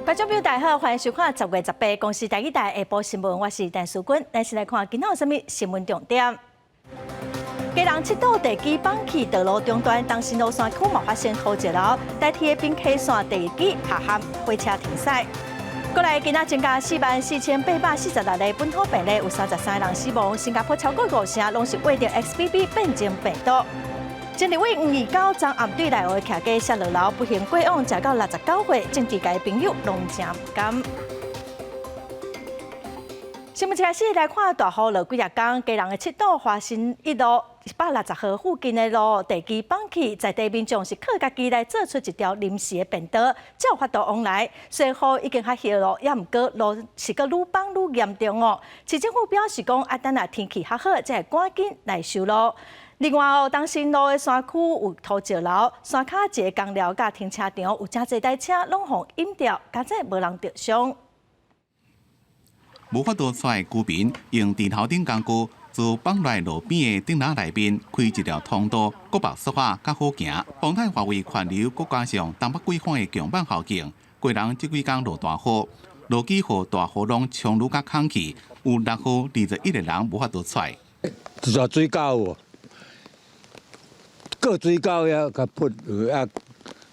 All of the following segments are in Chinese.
观众朋友大家好，欢迎收看10月18公司第一台下晡新闻，我是陈淑君。咱先来看今仔有啥物新闻重点。基隆七堵地基放弃道路中段，东新路线区嘛发生土石流，代替的滨溪线地基下陷，火车停驶。过来，今仔增加44846例本土病例，有33人死亡，新加坡超过50%拢是为着 XBB 变种病毒。前立委黄义高昨暗对内湖徛街下落楼，不幸过往，食到69岁，政治界朋友拢真不甘。新闻一开始来看大雨落几日天，基隆的七堵华新一路160号附近的路地基放弃，在地民众是靠家己来做出一条临时的便道，才有法度往来。虽然雨已经较歇了，也毋过路是个愈放愈严重哦。市政府表示讲，等下天气较好，才会赶紧来修路。另外东新路的山区有土石流，山脚一个工寮甲停车场有真侪台车拢互淹掉，加在无人着伤。无法度出的居民用地头顶工具，自放来路边的顶栏内面开一条通道，国爆疏发较好行。丰泰华为环流，国加上东北季风的强板效应，过人这几天落大雨，落几号大雨拢冲入甲空气，有6号21个人无法度出。热水沟哦。个水沟也甲扑啊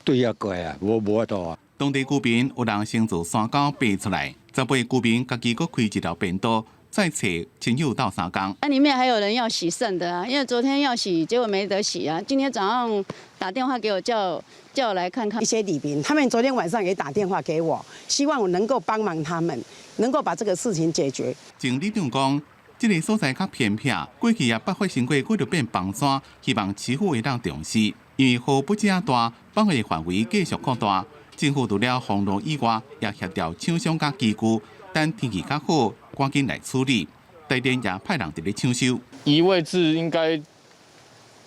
对遐过啊，无法度啊。当地居民有人先自山沟爬出来，18居民家己搁开一条便道，再找亲友到3工。那里面还有人要洗肾的啊，因为昨天要洗，结果没得洗啊。今天早上打电话给我叫我来看看。一些里民，他们昨天晚上也打电话给我，希望我能够帮忙他们，能够把这个事情解决。经理长讲。这个所在较偏僻，过去也捌发生过几条变崩山，希望市府会当重视，因为雨不正大，放的范围继续扩大。政府除了封路以外，也协调厂商甲机构，等天气较好，赶紧来处理。台电也派人伫咧抢修。移位置应该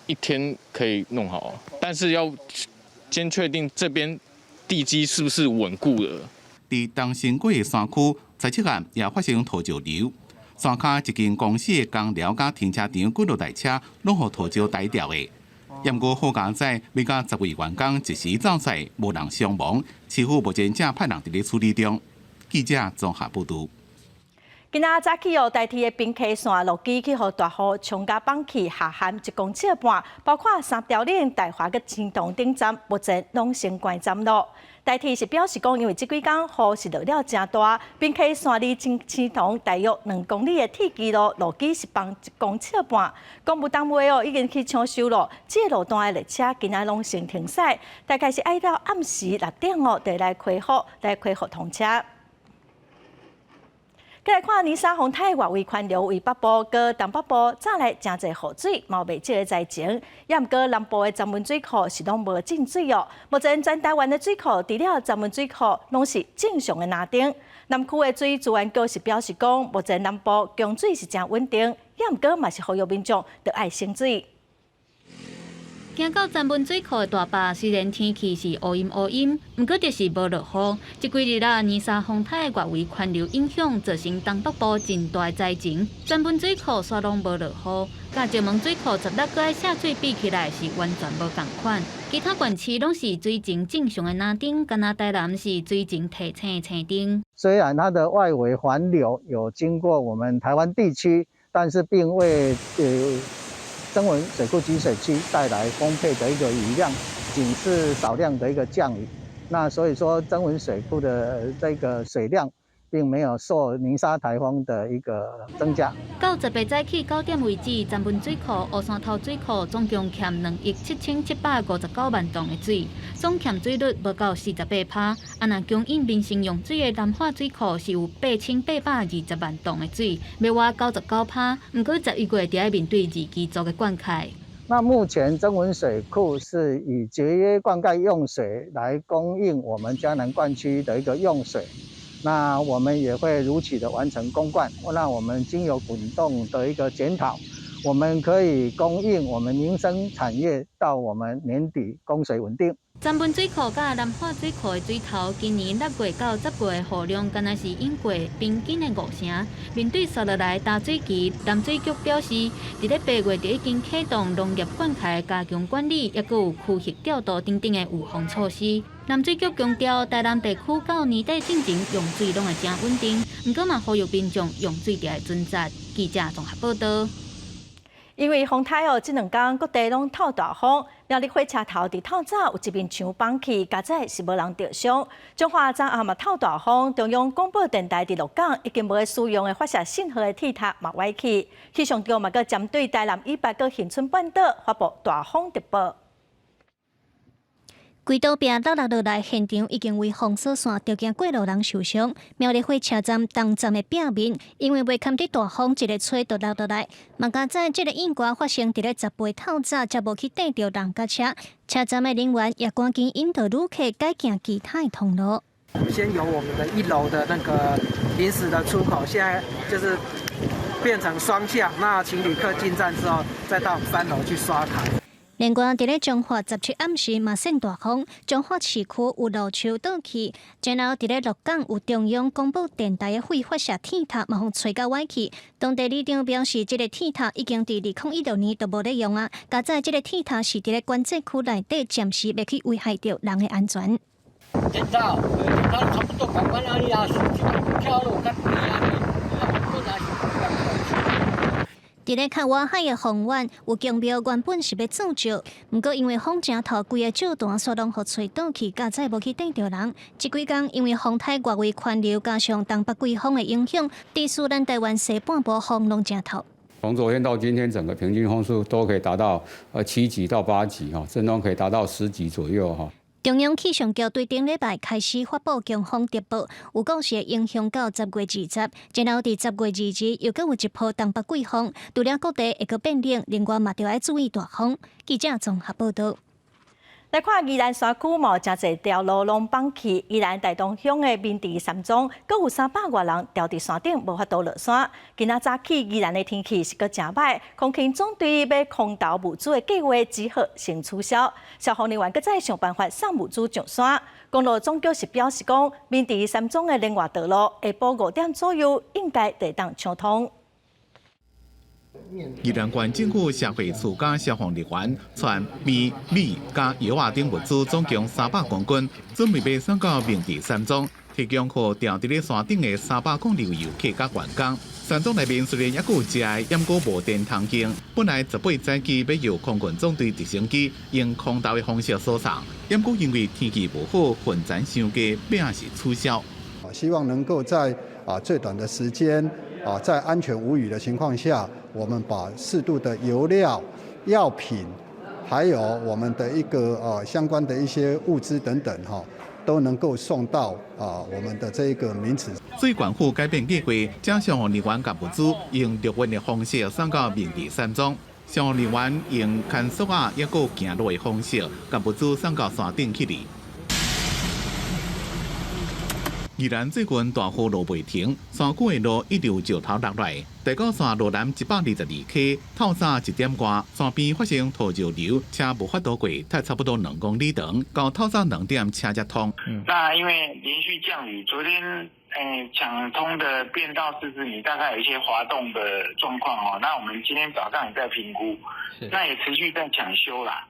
1天可以弄好，但是要先确定这边地基是不是稳固的。伫东新街的山区，在7案也发生土石流。山骹一间公司的工寮甲停车场几落台车，拢互土石台掉的。不过好佳在要甲10位员工一时走出，无人伤亡。市府目前正派人伫咧处理中。记者综合报道。今仔早起哦，代替的滨溪线路基去互大雨冲甲放弃下陷1公尺半，包括3条岭、大华甲青塘顶站，目前拢先关站咯。代替是表示讲，因为这几天雨是落了真大，滨溪线离青塘大约2公里的铁基路路基是放1公尺半，公务单位哦已经去抢修了，这路段的列车今仔拢先停驶，大概是爱到暗时6点哦，就来恢复通车。再来看，泥沙洪台外围环流为北部、搁东北部早来真侪雨水，毛未即个灾情。也毋过南部的曾文水库是拢无进水哦。目前全台湾的水库，除了曾文水库，拢是正常的拿定。南区的水资源局是表示讲，目前南部供水是真稳定，也毋过嘛是呼吁民众要爱省水。行到曾文水库的大坝，虽然天气是乌阴，毋过就是无落雨。这几日啊，泥沙风台外围环流影响，造成东北部真大灾情。曾文水库煞拢无落雨，甲石门水库16个下水比起来是完全无同款。其他县市拢是水情正常的拿顶，敢若台南是水情提青青顶。虽然它的外围环流有经过我们台湾地区，但是并未曾文水库集水区带来丰沛的一个雨量，仅是少量的一个降雨。那所以说，曾文水库的这个水量并没有受泥沙台风的一个增加。到18早起9点为止，曾文水库、乌山头水库总共欠2亿7759万吨的水，总欠水率无到48%。若供应民生用水的南化水库是有8820万吨的水，要挖99%。不过11月就要面对2期组的灌溉。那目前曾文水库是以节约灌溉用水来供应我们嘉南灌区的一个用水。那我们也会如期的完成公灌，让我们经由滚动的一个检讨，我们可以供应我们民生产业到我们年底供水稳定。曾文水库甲南化水库的水头，今年6月到10月的雨量，敢若是淹过平均的5成。面对刷落来大水期，淡水局表示，伫咧8月就已经启动农业灌溉加强管理，也有区域调度等等的预防措施。南水局强调，台南地区到年底进前用水拢会真稳定，毋过嘛呼吁民众用水就要准则。记者综合报道。因为风台这2天各地拢透大风，苗栗火车头伫透早有一面墙崩去，加载是无人着伤。彰化昨暗嘛透大风，中央广播电台伫鹿港已经无使用的发射信号的铁塔嘛歪去。气象局嘛，阁针对台南以北个恒春半岛发布大风特报。规道壁落落来，现场已经为封锁线，条件过路人受伤。苗栗火车站东站的壁面，因为未堪得大风，一个吹就落落来。嘛加在这个意外发生伫咧10月透早，才无去逮着人甲车。车站的人员也赶紧引导旅客改行其他的通路。先由我们的1楼的那个临时的出口，现在就是变成双向，那请旅客进站之后，再到3楼去刷卡。另外，伫咧彰化17暗时嘛扇大风，彰化市区有路树倒去，然后伫咧鹿港有中央广播电台的废发射铁塔嘛互吹到歪去。当地里长表示，这个铁塔已经伫2016年都无咧用啊，加在这个铁塔是伫咧管制区内底，暂时袂去危害到人的安全。现在它差不多港湾那里啊，跳路跟别啊，不然。伫咧较外海的凤湾有公庙原本是要造桥，不过因为风真透，规个桥段煞拢互吹倒去，加再无去逮着人。这几天因为风台外围环流加上东北季风的影响，地区咱台湾西半部风拢真透。从昨天到今天，整个平均风速都可以达到7级到8级哈，阵风可以达到10级左右哈。中央气象局对顶礼拜开始发布强风特报，有讲是会影响到10月20，然后伫10月22又阁有一波东北季风，除了各地会阁变冷，另外嘛就要注意大风。记者综合报道。来看宜兰山区无真侪条路拢崩去，宜兰大东乡的民地山庄，阁有300多人吊伫山顶，无法度落山。今仔早起，宜兰的天气是阁真歹，空勤总队要空投物资的计划只好先取消。消防人员阁再想办法送物资上山。公路总局是表示讲，民地山庄的另外道路下晡5点左右应该会当畅通。宜兰县政府社会处甲消防人员传米、甲药啊等物资总共300公斤，准备要送到明地山庄，提供给吊伫咧山顶的300公里游客甲员工。山庄内面虽然还有食的，掩过无电通行。本来18早起要由空军总队直升机用空投的方式疏散，掩过因为天气无好，运载伤加，变是取消。希望能够在最短的时间在安全无虞的情况下，我们把适度的油料、药品，还有我们的一个相关的一些物资等等都能够送到我们的这个名址。水管府改变计划，将消防人员甲物资用陆运的方式送到明地山庄。消防人员用牵索啊，抑个行路的方式，甲物资送到山顶去哩。宜兰最近大雨落袂停，山区的路一直石头落来。第9线路南122 K， 透早1点外，山边发生土石流，车无法度过，太差不多2公里长。到透早2点，车才通。那因为连续降雨，昨天抢通的变道40米，大概有一些滑动的状况那我们今天早上也在评估，那也持续在抢修啦。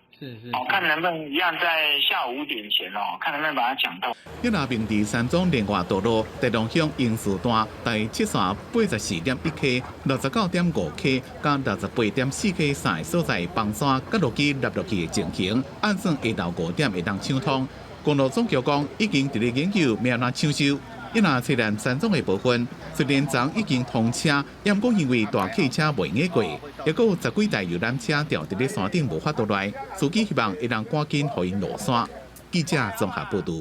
看能不能一样在下午5点前看能不能把它抢到。一那明地山庄连外道路，台东乡英树段第7线84.1 K、69.5 K、加68.4 K 线所在崩山甲落机落去的情形，按算下昼5点会当抢通。公路总局讲已经伫咧研究要哪抢修。一那车南山庄的部分，虽然昨已经通车，但过因为大客车未挨过，也阁有10几台游览车吊伫咧山顶无法度来，司机希望会当赶紧互因落山。记者综合报道。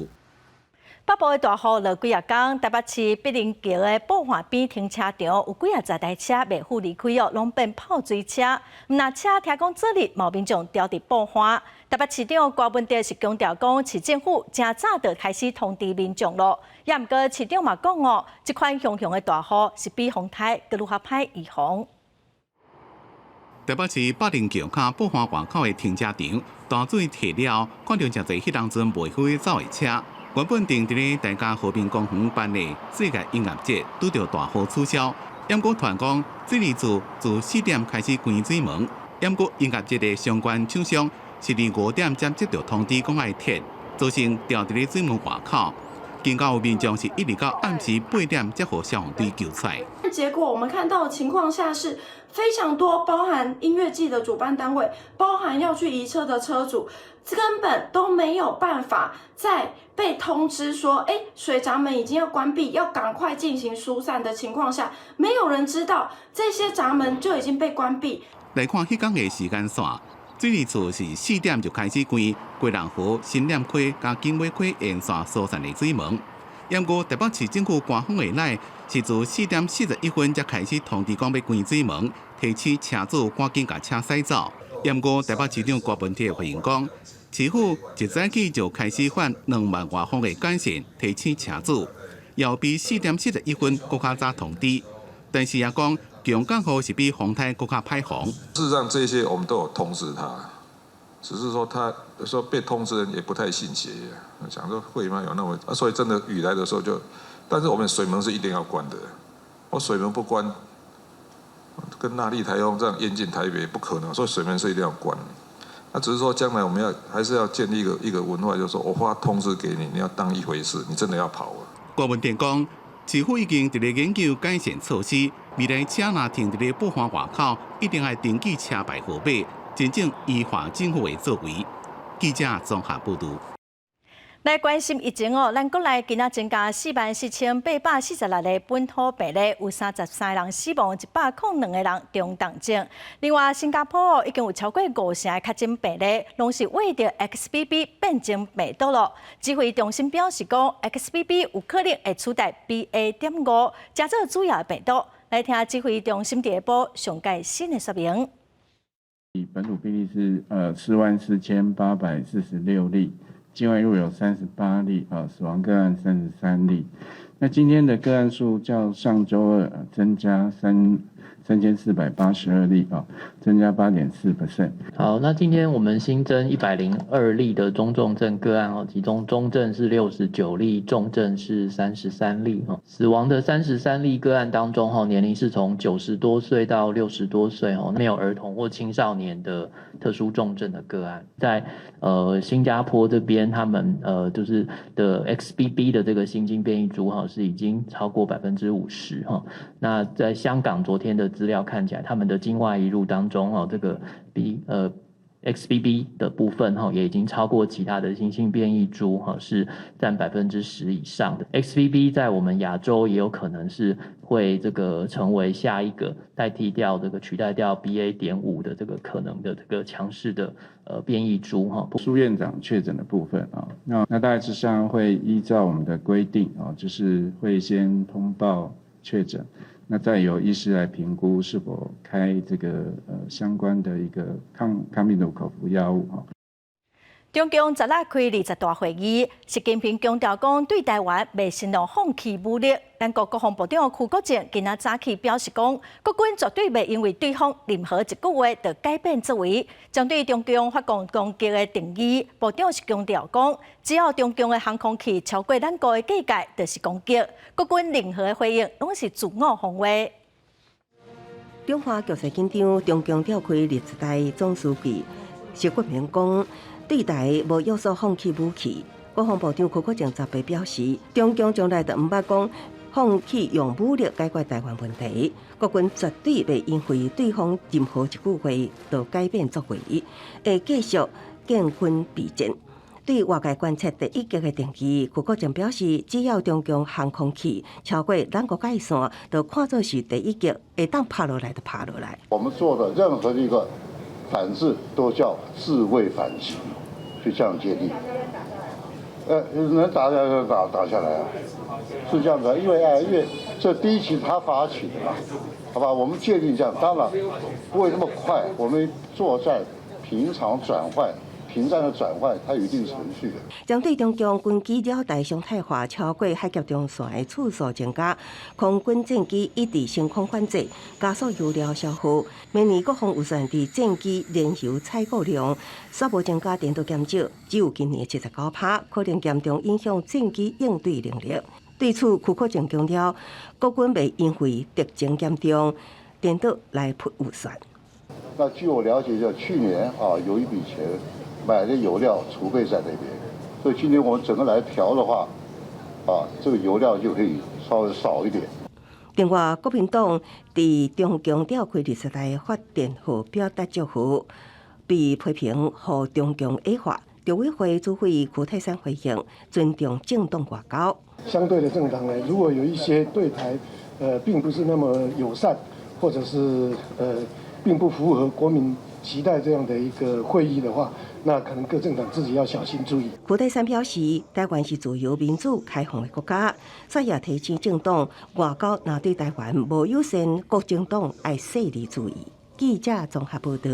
北部的大雨落几啊天，台北市碧林桥的宝华边停车场有几啊10台车未赴离开拢变泡水车。那车听讲昨日毛民众吊伫宝华。台北市长郭文德是强调讲，市政府真早就开始通知民众咯。也毋过市长嘛讲这款熊熊的大雨是比风台更愈较歹预防。台北市北林桥卡宝华外口的停车场，大水退了，看到真侪迄当阵袂飞走的车。原本定伫咧大家和平公园办的世界音乐节，拄着大雨取消。不过传讲，这日自4点开始关水门。不过音乐节的相关厂商是伫5点才接到通知，讲爱撤，造成吊伫咧水门外口。警告有民众是一直到暗时8点才和消防队救出。结果我们看到的情况下是非常多，包含音乐季的主办单位，包含要去移车的车主，根本都没有办法在被通知说，水闸门已经要关闭，要赶快进行疏散的情况下，没有人知道这些闸门就已经被关闭。来看迄天的时间线，水利处是4点就开始关归仁河、新店溪加景尾溪沿线疏散的水门。不过台北市政府官方回来是自4点41分才开始通知讲要关水门，提醒车主赶紧把车驶走。不过台北市长郭文铁回应讲，市府一早起就开始发2万外封的简讯，提醒车主，要比4点41分更较早通知。但是也讲，强降雨是比风台更较歹防。事实上，这些我们都有通知他，只是说他有时候被通知人也不太信邪，想说会吗？有那么所以真的雨来的时候就，但是我们水门是一定要关的，我水门不关，跟纳莉台风这样淹进台北不可能，所以水门是一定要关。那只是说将来我们还是要建立一个文化，就是说我发通知给你，你要当一回事，你真的要跑了。郭文田讲，市府已经伫咧研究改善措施，未来车若停伫咧宝华外口，一定要登记车牌号码，真正依法政府的作为。记者综合报道。来关心疫情哦，咱国内今仔增加44846个本土病例，有33人死亡，102个人中重症。另外，新加坡已经有超过50%的确诊病例，拢是为着 XBB 变种病毒咯。指挥中心表示讲 ，XBB 有可能会取代 BA.5，加做主要的病毒。来听指挥中心第一波上届新的说明。本土病例是44846例。境外入有38例，死亡个案33例。那今天的个案数较上周二增加3482例，增加8.4%。好，那今天我们新增102例的中重症个案，其中中症是69例，重症是33例。死亡的33例个案当中，年龄是从90多岁到60多岁，没有儿童或青少年的特殊重症的个案。在新加坡这边，他们就是的 XBB 的这个新兴变异株是已经超过50%哈。那在香港昨天的资料看起来，他们的境外移入当中这个XBB 的部分也已经超过其他的新兴变异株是占10%以上的。XBB 在我们亚洲也有可能是会这个成为下一个代替掉这个取代掉 BA.5 的这个可能的这个强势的变异株哈。苏院长确诊的部分那大概之上会依照我们的规定就是会先通报确诊。那再由医师来评估是否开这个相关的一个抗病毒口服药物哈。中共昨日开20大会议，习近平强调讲对台湾未承诺放弃武力。咱国国防部长邱国正今仔早起表示讲，国军绝对未因为对方任何一句话就改变作为。针对中共发动攻击的定义，部长是强调讲，只要中共的航空器超过咱国的界界，就是攻击。国军任何的回应拢是自我防卫。中华局势紧张，中共召开20大总书记习近平讲。对台无有所放弃武器，国防部长邱国正昨晡表示，中共将来就毋捌讲放弃用武力解决台湾问题，国军绝对袂因为对方任何一句话就改变作为，会继续建军备战。对外界观测第一击的定义，邱国正表示，只要中共航空器超过咱国界线，就看作是第一击，会当拍落来就拍落来。我们做的任何一个反制都叫自卫反击，是这样界定。能打下来就打下来啊，是这样的。因为这第一期他发起的嘛，好吧？我们界定这样，当然不会那么快。我们作战平常转换屏障的转换，它有一定程序的。针对中共军机绕台常态化超过海峡中线的次数增加，空军战机一直升空管制，加速油料消耗。明年国防预算伫战机燃油采购量煞无增加，电都减少，只有今年的79%，可能严重影响战机应对能力。对此，邱国正强调，国军未因为敌情严重，电都来扑预算。那据我了解，就去年有一笔钱买的油料储备在那边，所以今年我们整个来调的话，这个油料就可以稍微少一点。另外，国民党伫中共召开20大发电后表达祝福，被批评和中共矮化。陆委会主委胡泰山回应，尊重政党外交。相对的政党呢，如果有一些对台并不是那么友善，或者是并不符合国民期待这样的一个会议的话，那可能各政党自己要小心注意。胡泰山表示，台湾是自由民主开放的国家，所以也提醒政党外交若对台湾无友善，各政党爱势力注意。记者综合报道。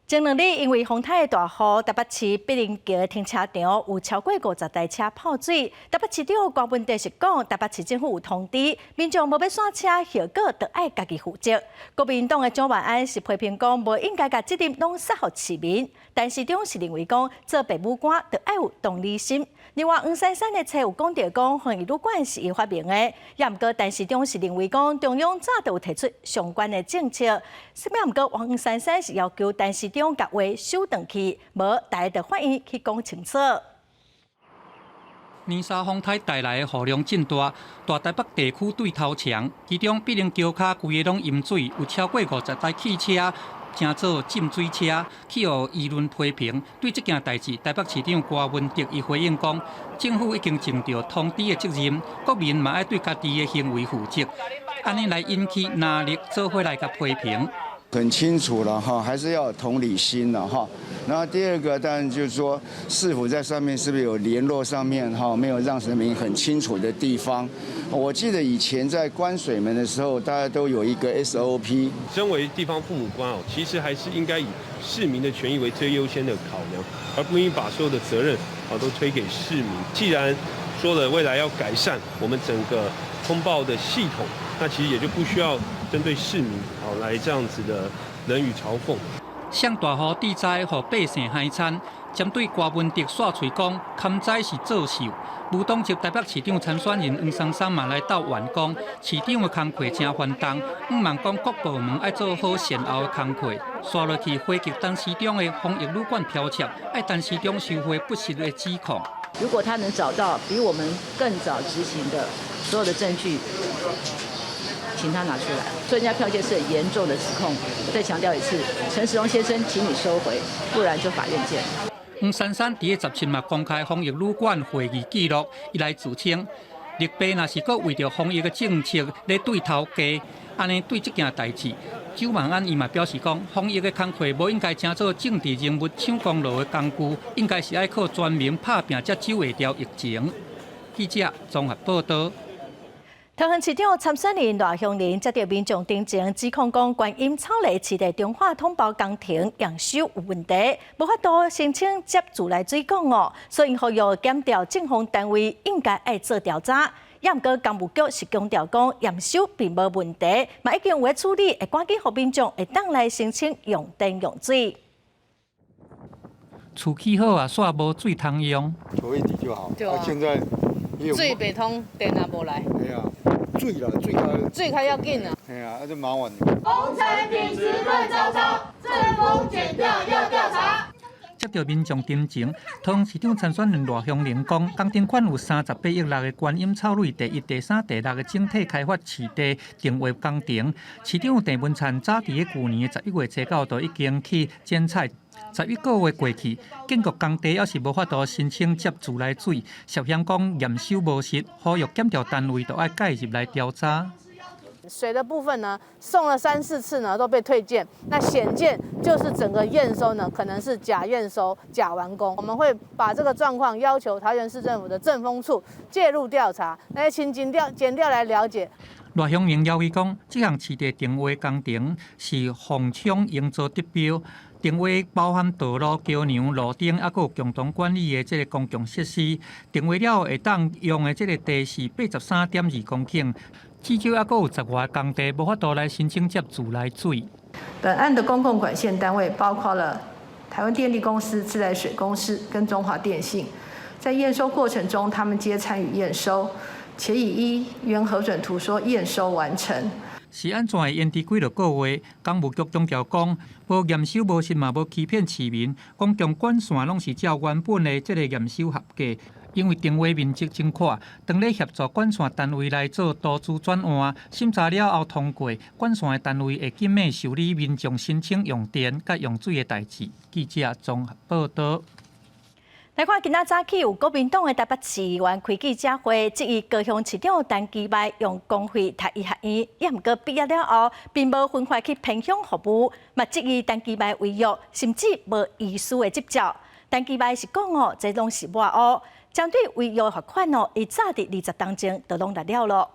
前2日因为风台大雨，台北市碧林桥停车场有超过50台车泡水。台北市长高文哲是讲，台北市政府有通知，民众无要刷车，后果就爱家己负责。国民党的蒋万安是批评讲，无应该把责任拢撒予市民。但市长是认为讲，做父母官就爱有同理心。另外，黄珊珊的册有讲到讲，防疫旅馆是伊发明的，也毋过，但市长是认为讲，中央早就有提出相关的政策。什么毋过，黄珊珊是要求但市长甲话收回去，无大家就法院去讲清楚。年沙风台带来的雨量真大，大台北地区对头墙，其中碧林桥骹规个拢淹水，有超过50台汽车。正做浸水车，去互舆论批评。对这件代志，台北市长高文哲伊回应讲，政府已经尽到通知的责任，国民嘛要对家己的行为负责。安尼来引起压力，做伙来甲批评。很清楚了哈，还是要有同理心了哈。然后第二个，当然就是说，是否在上面是不是有联络上面哈，没有让人民很清楚的地方。我记得以前在关水门的时候，大家都有一个 SOP。身为地方父母官其实还是应该以市民的权益为最优先的考量，而不应把所有的责任都推给市民。既然说了未来要改善我们整个通报的系统，那其实也就不需要针对市民来这样子的冷语嘲讽。向大雨地灾，互百姓嗨惨。针对高文哲刷嘴讲，勘灾是作秀。无当接台北市长参选人黄珊珊嘛来到员工，市长的工课真繁重，望讲各部门要做好善后的工课。刷落去回击陈市长的防疫旅馆剽窃，爱陈市长收回不实的指控。如果他能找到比我们更早执行的所有的证据，请他拿出来。所以人家剽窃是很严重的指控。我再强调一次，陈时中先生，请你收回，不然就法院见。黄珊珊伫个17嘛公开防疫旅馆会议记录，伊来自称，立碑若是阁为着防疫的政策咧对头家，安尼对这件代志，周万安伊嘛表示讲，防疫的工课无应该成做政治人物抢功劳的工具，应该是爱靠全民拍拼才守会掉疫情。记者综合报道。桃园市长参选人赖香林接到民众定情，指控讲观音草梨市的中华通报工程验收有问题，无法度申请接自来水管所以呼吁检调政府单位应该爱做调查。也毋过工务局是强调讲验收并无问题，嘛已经有处理，会赶紧互民众会当来申请用电用水。厝起好啊，煞无水通用。求一底就好。对啊。现在水袂通，电也无来。哎呀。最开要紧啊！哎呀，那就麻烦。工程品质乱糟糟，政府检调要调查。接到民众定情，桃园市长参选人赖香林讲，工程款有38亿6的观音草蕊第1、第3、第6的整体开发市地定位工程。市长郑文灿早伫去年11月初9就已经去剪彩。11个月过去，建国工地要是无法度申请接自来水，涉嫌讲验收无实，呼吁检调单位都要介入来调查。水的部分呢，送了3、4次呢都被退件，那显见就是整个验收呢可能是假验收、假完工。我们会把这个状况要求桃园市政府的政风处介入调查，来请检调来了解。赖香林要求讲，这项市地定位工程是phòng搶营造得标。定位包含道路、桥梁、路灯，还有共同管理的这个公共设施。定位了会当用的这个地是83.2公顷，至少还有10外工地无法度来申请接自来水。本案的公共管线单位包括了台湾电力公司、自来水公司跟中华电信。在验收过程中，他们皆参与验收，且已依原核准图说验收完成。是安怎会延迟几落个月？工务局强调讲，无验收无实嘛，无欺骗市民。公共管线拢是照原本的这个验收合格，因为定位面积真宽，当咧协助管线单位来做多资转换，审查了后通过，管线的单位会紧密受理民众申请用电甲用水的代志。记者综合报道。来看今仔早起有国民党的台北市议员开记者会，质疑高雄市长陈其迈用公费读医学院，也毋过毕业了后，并无分发去偏乡服务，嘛质疑陈其迈违约，甚至无医师的执照。陈其迈是讲哦，这拢是抹黑。针对违约罚款哦，伊早伫20当前就拢来了咯。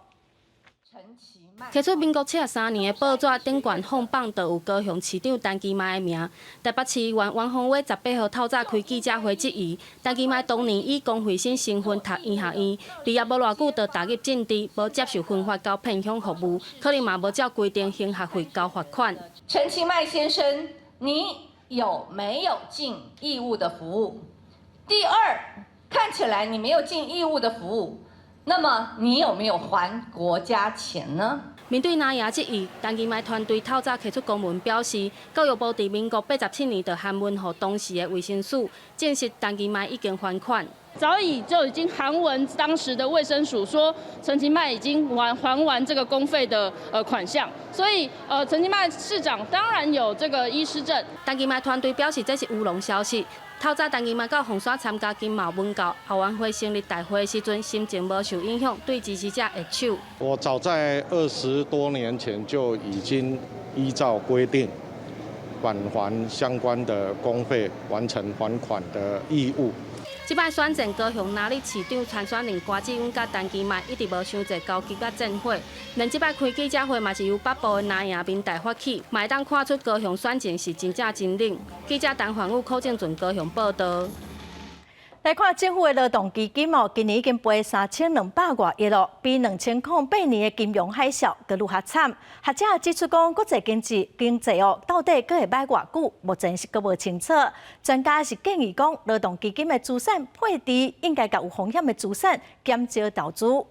提出民国73年的报纸顶悬放榜，就有高雄市长陈其迈的名。台北市议员王宏伟18号透早开记者会质疑，陈其迈当年以公费生身份读医学院，毕业无偌久就踏入政治，无接受分发到偏乡服务，可能嘛无照规定还学费交罚款。陈其迈先生，你有没有尽义务的服务？第二，看起来你没有尽义务的服务，那么你有没有还国家钱呢？面对拿牙质疑，陈其迈团队透早提出公文表示，教育部伫民国87年就函文给当时的卫生署，证实陈其迈已经还款。早已经函文当时的卫生署说，陈其迈已经还完这个公费的款项，所以陈其迈市长当然有这个医师证。陈其迈团队表示这是乌龙消息。透早陈其迈到红山参加金茂文教校员会成立大会的时阵，心情无受影响，对支持者握手。我早在20多年前就已经依照规定返还相关的公费，完成还款的义务。这摆选战高雄哪里市长参选人关志勇甲陈其迈一直无伤济交集甲战火，连这摆开记者会嘛是由北部的南营民代发起，嘛会当看出高雄选情是真正真冷。记者陈焕武、柯正俊高雄报道。来看政府的劳动基金哦，今年已经赔3200多亿咯，比2008年的金融海啸更愈较惨。学者指出讲，国际经济哦，到底阁会歹偌久，目前是阁无清楚。专家是建议讲，劳动基金的资产配置应该甲有风险的资产减少投资。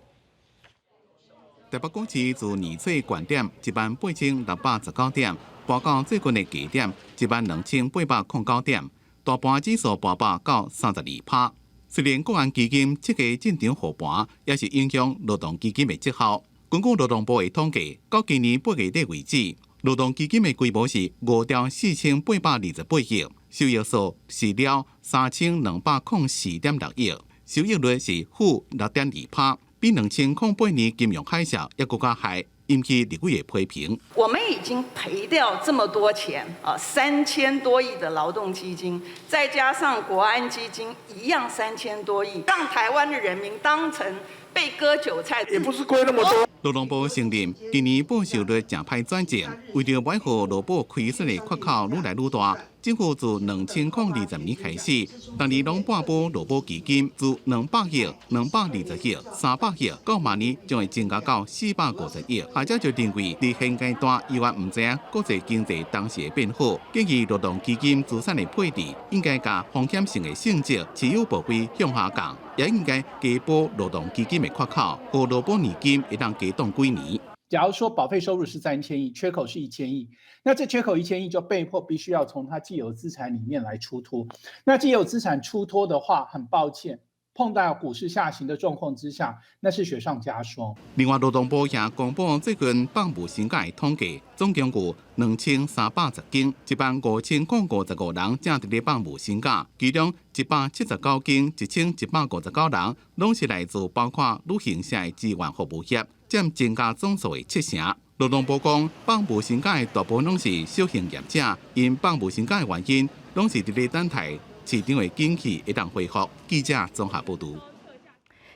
台北股市自年初高点18619点，盘到最近的低点12809点。大盘指数盘爆到32%。虽然国安基金这个进场护盘，也是影响劳动基金的绩效。根据劳动部的统计，到今年8月底为止，劳动基金的规模是5兆4828亿，收益数是了3204.6亿，收益率是负6.2%，比2008年金融海啸也更加害。引起立委的批评。我们已经赔掉这么多钱啊，3000多亿的劳动基金，再加上国安基金一样3000多亿，让台湾的人民当成被割韭菜，也不是亏那么多。劳动部承认，今年报酬率正歹转正，为了维护劳保亏损的缺口愈来愈大。政府自2020年开始，当年拢颁布劳保基金自200亿、220亿、300亿，到明年将会增加到450亿。学者就认为，在现阶段，依然唔知影国际经济当时的变化，建议劳动基金资产的配置应该甲风险性的性质持有部位向下降，也应该加补劳动基金的缺口，和劳保年金会当加动几年。假如说保费收入是3000亿，缺口是1000亿，那这缺口1000亿就被迫必须要从它既有资产里面来出脱。那既有资产出脱的话，很抱歉，碰到股市下行的状况之下，那是雪上加霜。另外，劳动部也公布最近放无薪假的统计，总共有2310件，15055人正伫咧放无薪假，其中179件1159人拢是来自包括旅行社的志愿服务业。占增加总数的70%。劳动部讲，放无薪假的大部分拢是小型业者，因放无薪假的原因，拢是伫咧等待市场的景气会当恢复。记者综合报道。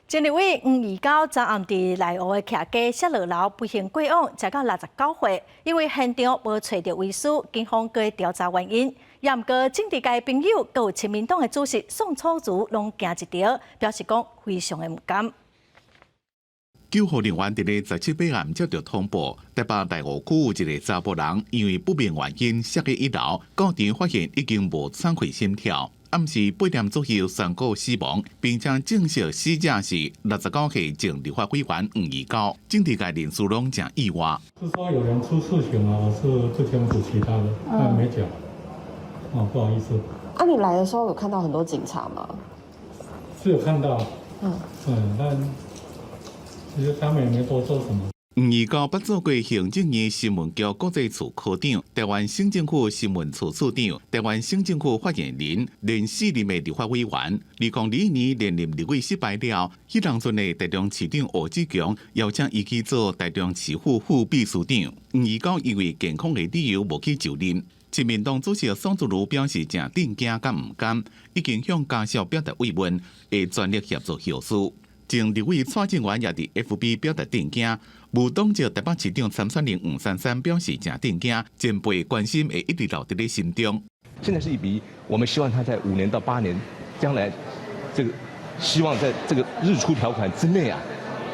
前立委黄义高昨暗伫内湖的徛街写落楼不幸过往，才到69岁，因为现场无找到遗书，警方搁调查原因。也毋过政治界朋友，佮有亲民党的主席宋楚瑜，拢行一条，表示讲非常的唔甘。救护人员伫咧17八暗接到通报，台北大湖区有一个查甫人因为不明原因摔去1楼，到场发现已经无喘气心跳，暗时8点左右宣告死亡，并且证实死者是69岁前立法委员黄义高。政治界人士拢真意外。是说有人出事情啊，我是不清楚其他的，但没讲。哦，不好意思。啊，你来的时候有看到很多警察吗？是有看到。但。其实他们也没多说什么。黄义高捌做过行政院新闻局国际处科长、台湾省政府新闻处处长、台湾省政府发言人，连4任的立法委员。2002年连任立委失败了，迄当阵的台中市长吴志强邀请伊去做台中市府副秘书长。黄义高因为健康的理由无去就任。亲民党主席宋楚瑜表示正震惊甲唔甘，已经向家属表达慰问，会全力协助后事。前立委蔡正元也伫 FB 表达震惊，无党籍台北市长参选人黄珊珊表示正震惊，前辈关心会一直留在心中。现在是一比1，我们希望他在5年到8年，将来这个希望在这个日出条款之内啊，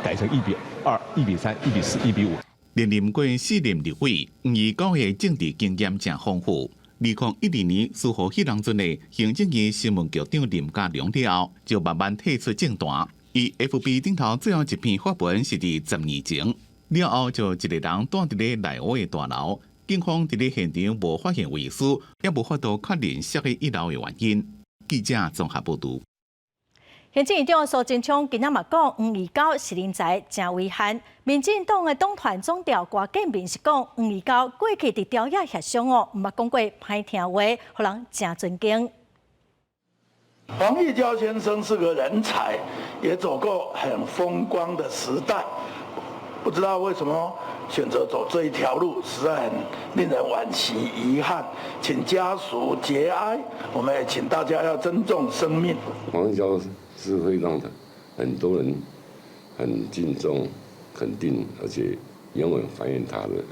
改成1比2、1比3、1比4、1比5。连任过4任立委，黄义高的政治经验正丰富。2012年，输予迄当阵的行政院新闻局长林佳龙了后，就慢慢退出政坛。伊 FB 顶头最后一篇发文是伫10年前，了后就一个人住伫咧内湖的大楼，警方伫咧现场无发现遗书，也无法度确认摔去1楼的原因。记者综合报道。行政院长苏贞昌今仔嘛讲，黄义高是人才真危险。民进党的党团总调郭建民是讲，黄义高过去伫朝野协商哦，毋捌讲过歹听话，互人真尊敬。黄义高先生是个人才，也走过很风光的时代，不知道为什么选择走这一条路，实在很令人惋惜遗憾，请家属节哀。我们也请大家要尊重生命。黄义高是会让很多人很敬重、肯定，而且永远怀念他的人。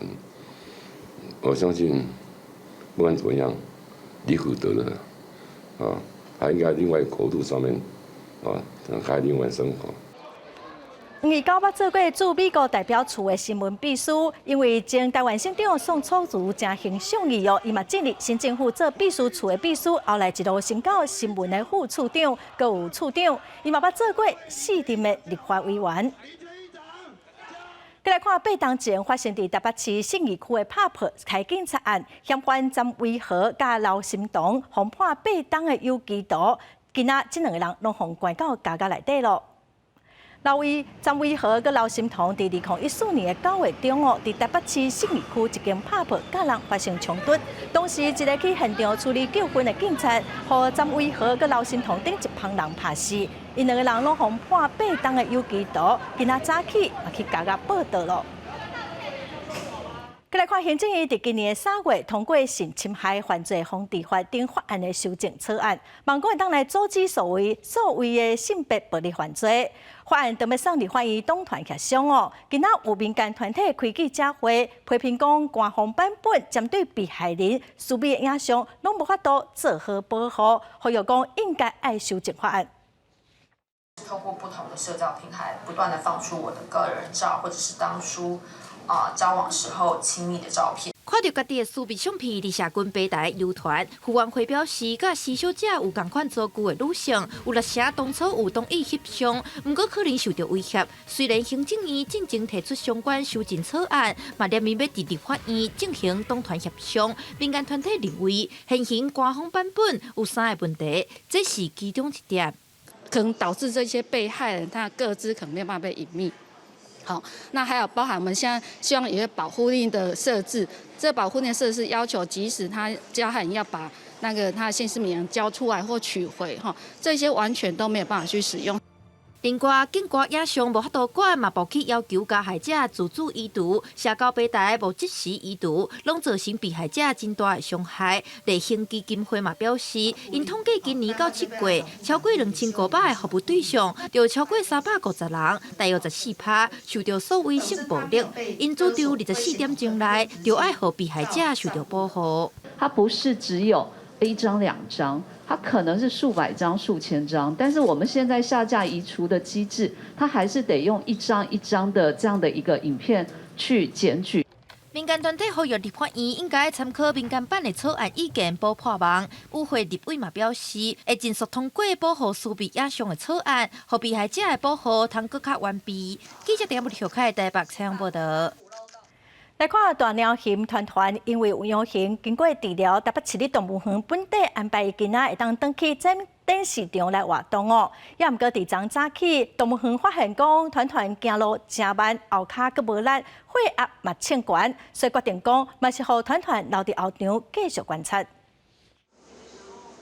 我相信，不管怎么样，离苦得乐啊。他应该另外国度上面啊，还另外生活。黄义高捌做过驻美国代表处的新闻秘书，因为前台湾省长宋楚瑜真欣赏伊哦，伊嘛进入新政府做秘书处的秘书，后来一路升到新闻的副处长，阁有处长，伊嘛捌做过4任的立法委员。再来看8当前发生伫台北市信义区的拍破开警察案，嫌犯詹维和甲刘心彤互判8当的有期徒，今仔这2个人拢互关到监狱内底咯。詹维和佮刘心彤伫2014年的9月中哦，伫台北市信义区一间拍破甲人发生冲突，当时一个去现场处理纠纷的警察，互詹维和佮刘心彤等一旁人拍死，因2个人拢互判8当的有期徒，今仔早起也去监狱报到咯。再来看行政院伫今年3月通过性侵害犯罪防治法定法案的修正草案，望讲会当来阻止所谓的性别暴力犯罪。法案当要送立法院党团协商哦。今仔有民间团体开记者会，批评讲官方版本针对被害人私密的影像，拢无法度做好保护，呼吁讲应该爱修正法案。透过不同的社交平台，不断的放出我的个人照，或者是当初交往时候亲密的照片。看到家己的私密相片伫社群平台流传，胡安辉表示，甲施小姐有同款遭拒的女性，有力写当初有同意协商，不过可能受到威胁。虽然行政院进前提出相关修正草案，嘛连面要伫立法院进行党团协商，民间团体认为现行官方版本有3个问题，这是其中一点。可能导致这些被害人他个资可能没有办法被隐秘。好，那还有包含我们现在希望有些保护令的设置，这保护令设置要求，即使他加害人要把那个他的姓氏名交出来或取回，哈，这些完全都没有办法去使用。另外，警察影像无法度管，嘛无去要求加害者自主移除，社交平台无即时移除，拢造成被害者真大的伤害。立行基金会嘛表示，因统计今年到7月，超过2500个服务对象，就超过350人，大约14%受到所谓性暴力。因主张24点钟内，就要让被害者受到保护。它不是只有1张2张，它可能是数百张、数千张，但是我们现在下架移除的机制，它还是得用1张1张的这样的一个影片去检举。民间团体呼吁立法院应该参考民间版的草案意见，补破网。与会立委嘛表示，会尽速通过保护私密影像的草案，让被害者的保护通更加完备。记者点不后开台北采访报道。来看大鸟熊团因为有养熊经过治疗，台北市立动物园本地安排囡仔会当登去展示场来活动哦。也毋过伫昨早起，动物园发现讲团行路真慢，后骹阁无力，血压嘛称高，所以决定讲嘛是互团留伫后场继续观察。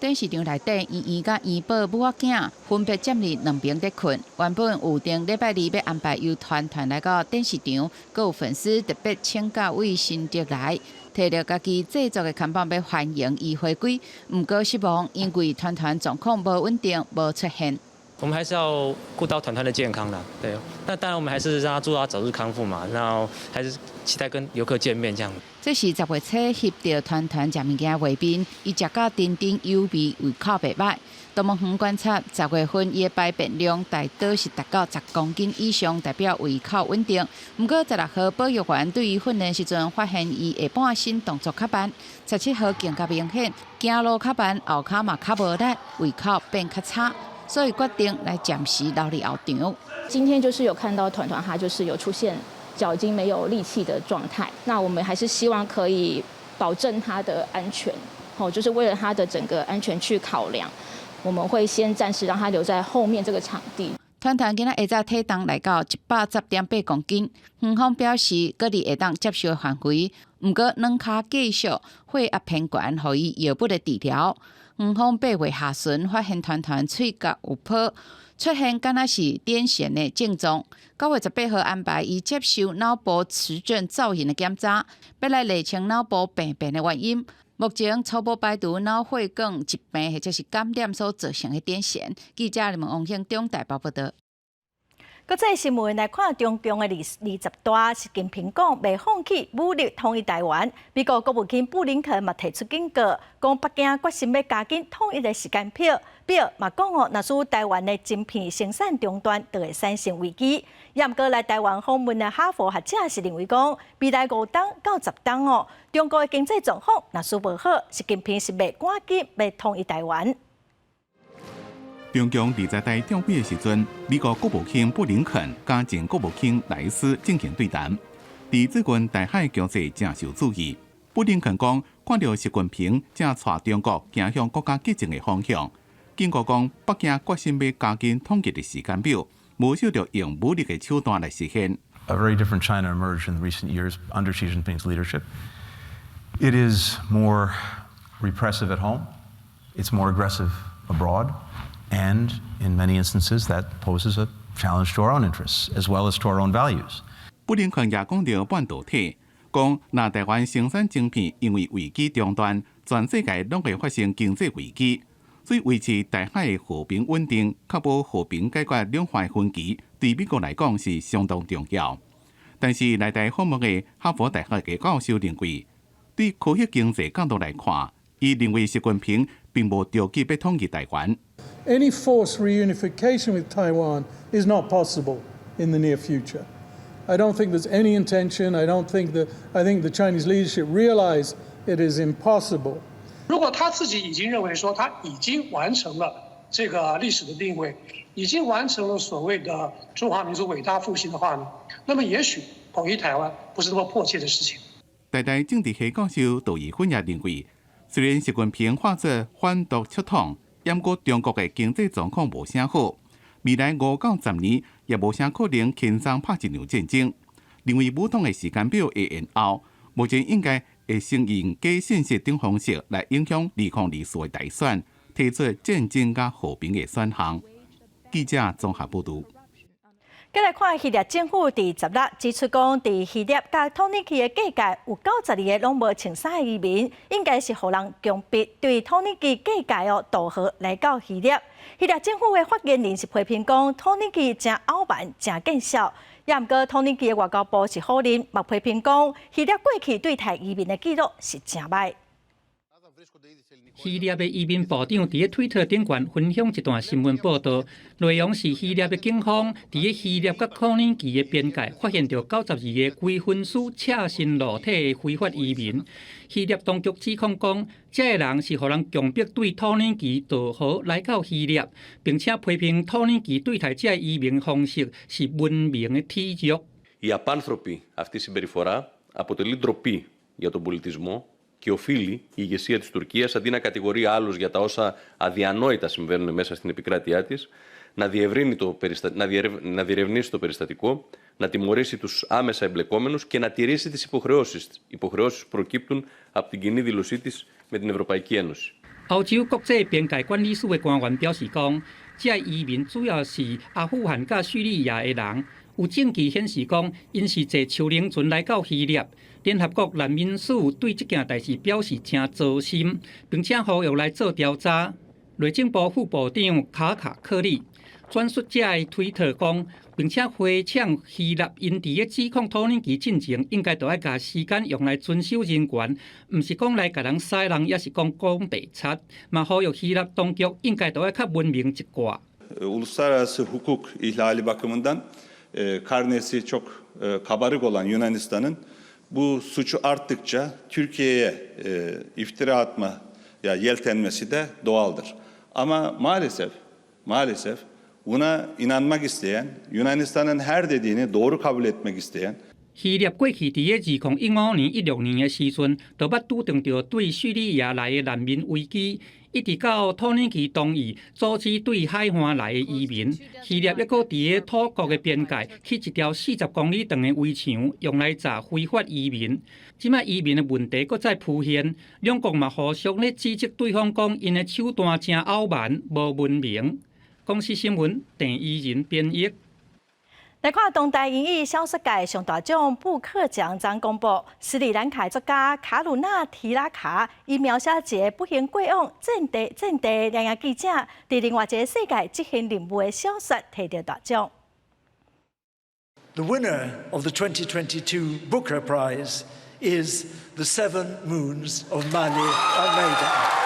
展示场内底，圆圆甲圆宝母仔囝分别占领2边在困。原本有定礼拜2要安排由团来到展示场，阁有粉丝特别请假为新竹来，摕着家己制作的看板要欢迎伊回归。毋过失望，因为团状况无稳定，无出现。我们还是要顾到团的健康啦，对。那当然，我们还是让他祝他早日康复嘛，然后还是期待跟游客见面这样。这是10月初翕到团食物件画面，伊食到丁油味，胃口袂歹。动物园观察10月份伊的排便量大多是达到10公斤以上，代表胃口稳定。不过16号保育员对于训练时阵发现伊下半身动作较慢，17号更加明显，走路较慢，后骹嘛较无力，胃口变较差。所以决定来暂时留伫后场。今天就是有看到团他就是有出现脚已经没有力气的状态，那我们还是希望可以保证他的安全，就是为了他的整个安全去考量，我们会先暂时让他留在后面这个场地。团今仔下早体重来到110.8公斤，园方表示，佫伫会当接受的范围，毋过软骹继续血压偏高，予伊药物的治疗。园方8月下旬发现团喙角有泡，出现敢若是癫痫的症状。9月18号安排伊接受脑部磁振造影的检查，要来厘清脑部病变的原因。目前初步排除脑血管疾病或者是感染所造成的癫痫。记者林王兴中台报道。国际新闻来看，中共的20大，习近平讲未放弃武力统一台湾。美国国务卿布林肯嘛提出警告，讲北京决心要加紧统一的时间表嘛讲哦，若是台湾的晶片生产中断，就会产生危机。也毋过来台湾访问的哈佛学者是认为讲，未来5档到10档哦，中国的经济状况若是无好，习近平是未赶紧要统一台湾。中共20大召会的时阵，美国国务卿布林肯加前国务卿莱斯进行对谈。伫最近台海局势正受注意，布林肯讲，看到习近平正带中国走向国家激进的方向，警告讲北京决心要加紧统一的时间表，无少着用武力的手段来实现。A very different China emerged in the recent years under Xi Jinping's leadership. It is more repressive at home. It's more aggressive abroad. And in many instances, that poses a challenge to our own interests, as well as to our own values. 布林肯也讲到半导体，讲若台湾生产晶片因为危机中断，全世界拢会发生经济危机。所以维持台海的和平稳定，确保和平解决两岸分歧，对美国来讲是相当重要。但是来台访问的哈佛大学的教授认为，对科学经济角度来看，伊认为习近平并无着急要统一台湾。Any forced reunification with Taiwan is not possible in the near future. I don't think there's any intention. I think the Chinese leadership realize it is impossible. 如果他自己已经认为说他已经完成了这个历史的定位，已经完成了所谓的中华民族伟大复兴的话呢，那么也许统一台湾不是那么迫切的事情。台大政治系教授杜怡芬也认为，虽然习近平画出反独出统，不过中国的经济状况无啥好，未来5到10年也无啥可能轻松拍一场战争。认为武统的时间表会延后，目前应该会先用假信息等方式来影响2024的大选，提出战争甲和平的选项。记者综合报道。再来看希腊政府伫10日指出讲，伫希腊甲土耳其的界界有92个拢无穿衫的移民，应该是互人强迫对土耳其界界渡河来到希腊。希腊政府的发言人是批评讲，土耳其真傲慢、真见笑。也毋过土耳其的外交部是否认，嘛批评讲，希腊过去对台移民的记录是真歹。希腊的移民部长伫推特顶悬分享一段新闻报道，内容是希腊的警方伫希腊甲科尼基的边界发现到92个未婚妻赤身裸体的非法移民。希腊当局指控讲，这个人是互人强迫对土耳其渡河来到希腊，并且批评土耳其对待这个移民方式是文明的耻辱。Η απάνθρωπη αυτή συμπεριφορά αποτελεί ντροπή για τον πολιτισμό και οφείλει η ηγεσία της Τουρκίας, αντί να κατηγορεί άλλους για τα όσα αδιανόητα συμβαίνουν μέσα στην επικράτειά της, να διερευνήσει το περιστατικό, να τιμωρήσει τους άμεσα εμπλεκόμενους και να τηρήσει τις υποχρεώσεις που προκύπτουν από την κοινή δήλωσή της με την Ευρωπαϊκή Ένωση. 歐洲國際邊界管理署的官員表示講，這移民主要是阿富汗甲敘利亞的人，有證據顯示講，因是坐丘陵船來到希臘。聯合國難民署對這件代志表示真糟心，並且呼籲來做調查。內政部副部長卡卡克里轉述這個推特講，並且回嗆希臘因地嘅指控土耳其進前應該就要把時間用來遵守人權，唔是講來甲人殺人，也是講白賊。嘛呼籲希臘當局應該就要較文明一掛。Uluslararası hukuk ihlali bakımından karnesi çok kabarık olan Yunanistan'ın bu suçu arttıkça Türkiye'ye iftira atmaya yeltenmesi de doğaldır. Ama maalesef buna inanmak isteyen, Yunanistan'ın her dediğini doğru kabul etmek isteyen, 希臘過去伫2015年、16年嘅時陣，就捌拄着對敘利亞來嘅難民危機，一直到土耳其同意阻止對海岸來嘅移民。希臘抑閣伫土國嘅邊界起一條40公里長嘅圍牆，用來閘非法移民。即擺移民嘅問題閣再浮現，兩國嘛互相咧指責對方講，因嘅手段真傲慢、無文明。公司新聞鄭依仁編譯。來看當代英語小說界上大獎布克獎章公布，斯里蘭卡作家卡魯納提拉卡以描寫一個不幸過往戰地兩個記者佇另外一個世界執行任務的小說摕到大獎。The winner of the 2022 Booker Prize is The Seven Moons of Mali Almeida.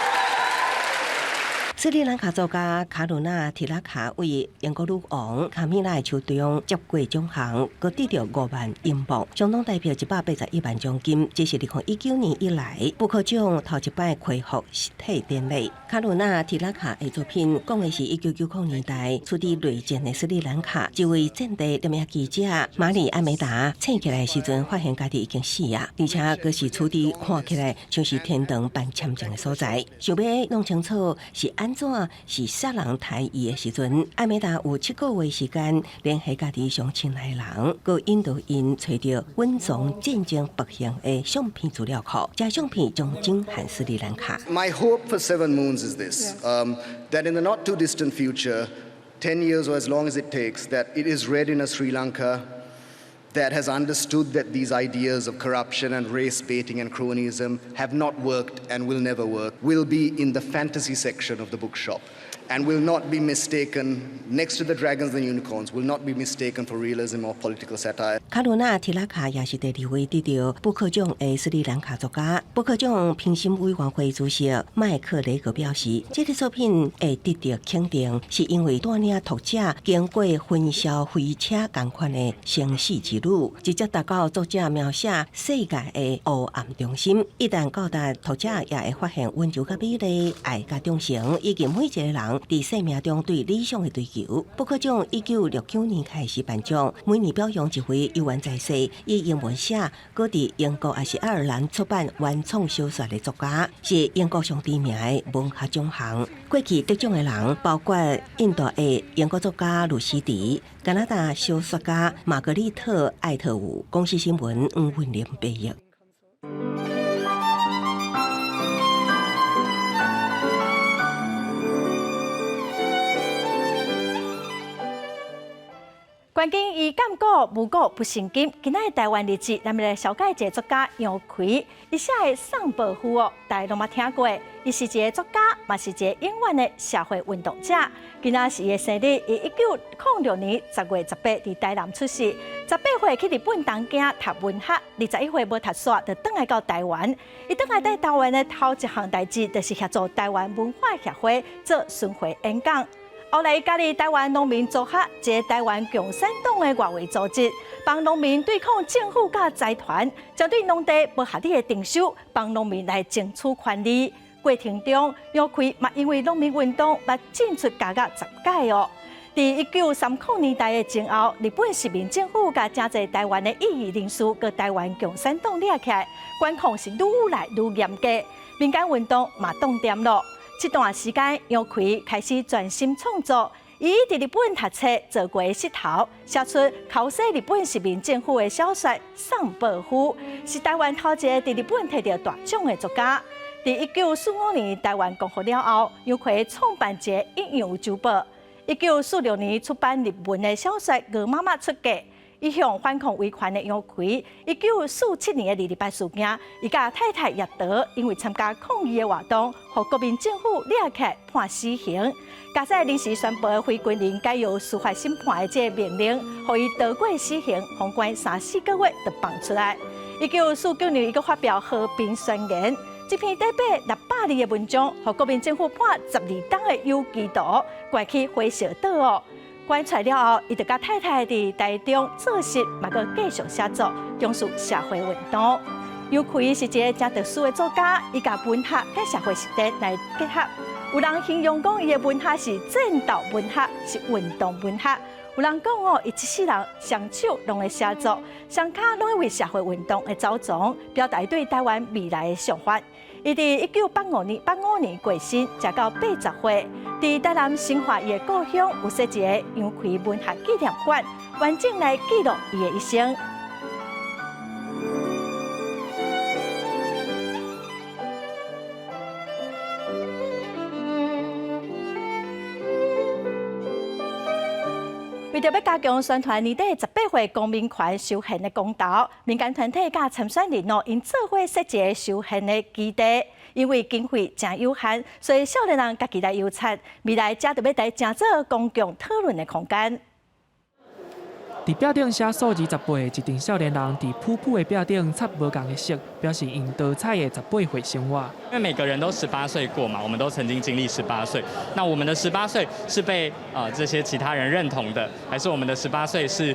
斯里蘭卡作家卡魯納提拉卡為英國女王卡米拉手中接過獎項，佮得到5萬英鎊，相當代表181萬獎金。這是2019年以來布克獎頭一擺恢復實體典禮。卡魯納提拉卡的作品講的是1990年代出自內戰的斯里蘭卡，一位戰地攝影記者馬里阿美達醒起來時陣，發現家己已經死啊，而且閣是處佇看起來像是天堂般恬靜的所在。想要弄清楚是安怎是殺人刣伊的時陣，阿美達有7個月時間聯繫家己上親愛的人，佮引導因找到穩藏戰爭北行的相片資料庫，這相片將震撼斯里蘭卡。My hope for 7 Moons is this, that in the not too distant future, 10 years or as long as it takes, that it is read in a Sri Lanka that has understood that these ideas of corruption and race baiting and cronyism have not worked and will never work, will be in the fantasy section of the bookshop and will not be mistaken, next to the dragons and unicorns, will not be mistaken for realism or political satire. 卡魯納提拉卡也是第2位得到布克獎的斯里蘭卡作家。布克獎評審委員會主席麥克雷格表示，這個作品會得到肯定，是因為帶領讀者經過雲霄飛車同款的生死之路，直接達到作者描寫世界的黑暗中心。一旦到達，讀者也會發現溫柔甲美麗、愛甲忠誠，以及每一個人在生命中對理想的追求。布克獎1969年開始頒獎，每年表揚一位悠然在世、以英文寫、擱在英國也是愛爾蘭出版原創小說的作家，是英國上知名的文學獎項。過去得獎的人包括印度的英國作家魯西迪、加拿大小說家瑪格麗特·艾特伍。公司新聞吳文廉編譯。關关键伊感觉无果不成金。今仔台湾日子，咱们来了解一个作家杨奎，伊写的《送保护》哦，大家拢捌听过。伊是一个作家，嘛是一个永远的社会运动者。今仔是伊的生日，伊1906年10月18日台南出世。18岁去日本东京读文学，21岁无读煞，就转来到台湾。伊转来在台湾的头一项代志，就是协助台湾文化协会做巡回演讲。后来，加入台湾农民组合，一个台湾共产党的外围组织，帮农民对抗政府甲财团，针对农地无合理的定收，帮农民来争取权利。过程中，杨奎嘛因为农民运动，捌进出监狱10届哦。在1930年代的前后，日本殖民政府甲真侪台湾的异议人士，佮台湾共产党掠起来，管控是愈来愈严格，民间运动嘛冻点了。这段时间，杨奎开始专心创作。伊伫日本读册，做过石头，写出考试日本殖民政府的小说《送保护》，是台湾头一个伫日本摕到大奖的作家。在1945年台湾共和了后，杨奎创办一个《一阳周报》。1946年出版日文的小说《鹅妈妈出嫁》。一向反抗威权的杨奎，1947年的228事件，伊甲太太叶德因为参加抗议的活动，被国民政府掠起判死刑。加在临时宣布非军人改由司法审判的这个命令，互伊逃过死刑，封关3-4个月就放出来。1949年，伊阁发表和平宣言，这篇短短600字的文章，互国民政府判12档的有期徒，关去火烧岛哦。关出来了后，伊就甲太太伫台中做事，嘛阁继续写作，从事社会运动。杨奎是一个真特殊的作家，伊甲文学甲社会实践来结合。有人形容讲伊的文学是战斗文学，是运动文学。有人讲哦，伊一世人双手拢会写作，双脚拢会为社会运动的走总，表达对台湾未来的想法。伊伫1985年过身，食到80岁。伫台南新化伊的故乡有设一个杨奎文学纪念馆，完整来记录伊的一生。为着要加强宣传年底18岁公民权修宪的公道，民间团体甲参选人因做伙设一个修宪的基地。因为经费真有限，所以少年人家己来优产，未来才就要来正做公共讨论的空间。伫表顶写数字18，一群少年人伫朴朴的表顶插无同的色，表示因多彩的18岁生活。因为每个人都18岁过嘛，我们都曾经经历18岁。那我们的18岁是被这些其他人认同的，还是我们的18岁是